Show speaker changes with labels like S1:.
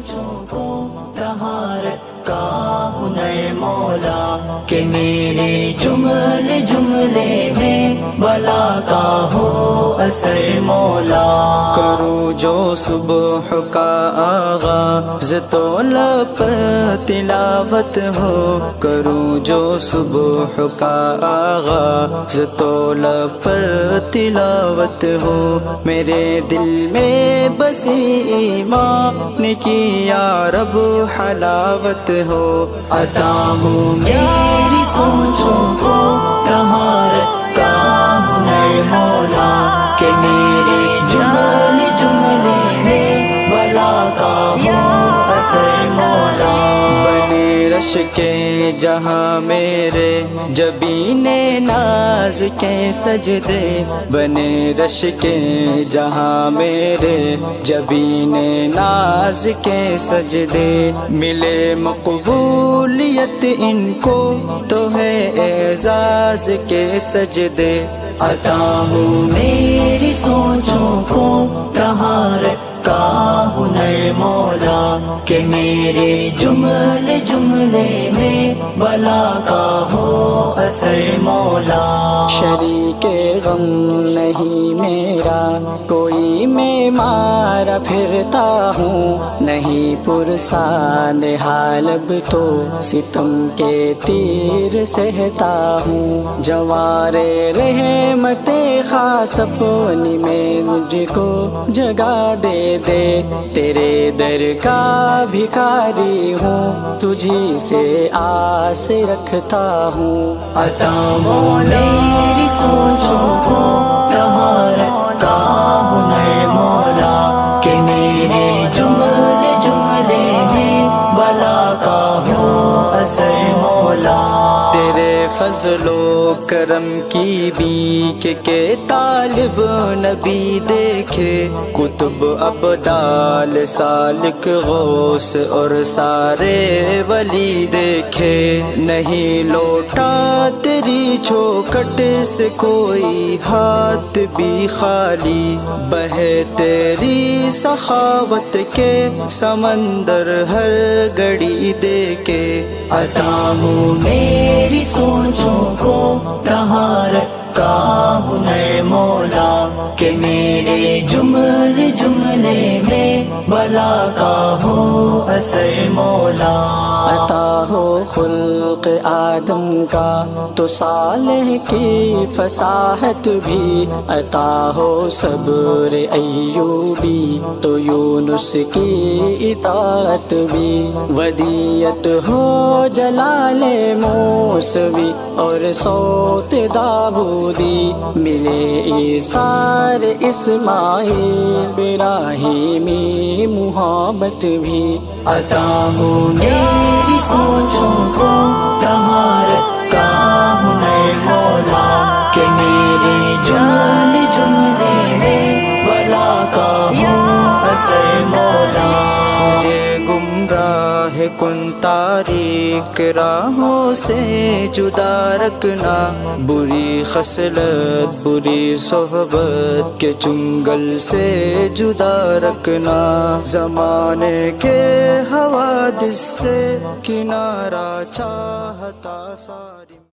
S1: سوچوں کو کہاں رکھا ہنر مولا کہ میرے جملے جملے میں بلا کا ہو اثر مولا.
S2: کروں جو صبح کا آغاز تو لب پر تلاوت ہو، کروں جو صبح کا آغاز تو لب پر تلاوت ہو، میرے دل میں بسی ایمان کی یا رب حلاوت ہو.
S1: عطا ہو میری سوچوں کو کہاں رکھا ہنر مولا کہ میرے جملے جملے میں بلا کا ہو اثر مولا.
S2: بنے رش کے جہاں میرے جبین ناز کے سجدے، بنے رش کے جہاں میرے جبین ناز کے سجدے، ملے مقبولیت ان کو تو ہے اعزاز کے سجدے.
S1: عطا ہو میری سوچوں کو کہاں رکھا ہنر مولا کہ میرے جملے جملے میں بلا کا ہو اثر مولا.
S2: شریک غم نہیں میرا کوئی، میں مارا پھرتا ہوں، نہیں پرسان حال اب تو ستم کے تیر سہتا ہوں. جوار رحمت خاص اپنی میں مجھ کو جگہ دے دے، تیرے در کا بھکاری ہوں، تجھی سے آس رکھتا ہوں.
S1: عطا ہو میری سوچوں کو کہاں رکھا ہنر مولا کہ میرے جملے جملے میں بلا کا ہو اثر مولا.
S2: تیرے فضل و کرم کی بھی کہ طالب نبی دیکھے، کتب ابدال سالک غوث اور سارے ولی دیکھے، نہیں لوٹا تیری چوکھٹ سے کوئی ہاتھ بھی خالی، بہے تیری سخاوت کے سمندر ہر گھڑی دیکھے.
S1: عطا ہو میری سوچوں کو کہاں رکھا ہنر مولا کہ میرے جملے جملے میں بلا کا ہو اثر مولا.
S2: عطا ہو خلق آدم کا تو صالح کی فصاحت بھی، عطا ہو صبر ایوبی تو یونس کی اطاعت بھی، ودیت ہو جلال موسوی اور صوت داودی، ملے ایثار اسماعیل ابراہیمی محبت بھی.
S1: عطا ہو میری سوچوں کو کہاں رکھا ہنر مولا کہ میرے جملے جملے میں بلا کا ہو اثر مولا.
S2: مجھے گمراہ کن تاریک راہوں سے جدا رکھنا، بری خصلت بری صحبت کے چنگل سے جدا رکھنا، زمانے کے حوادث سے کنارہ چاہتا سا.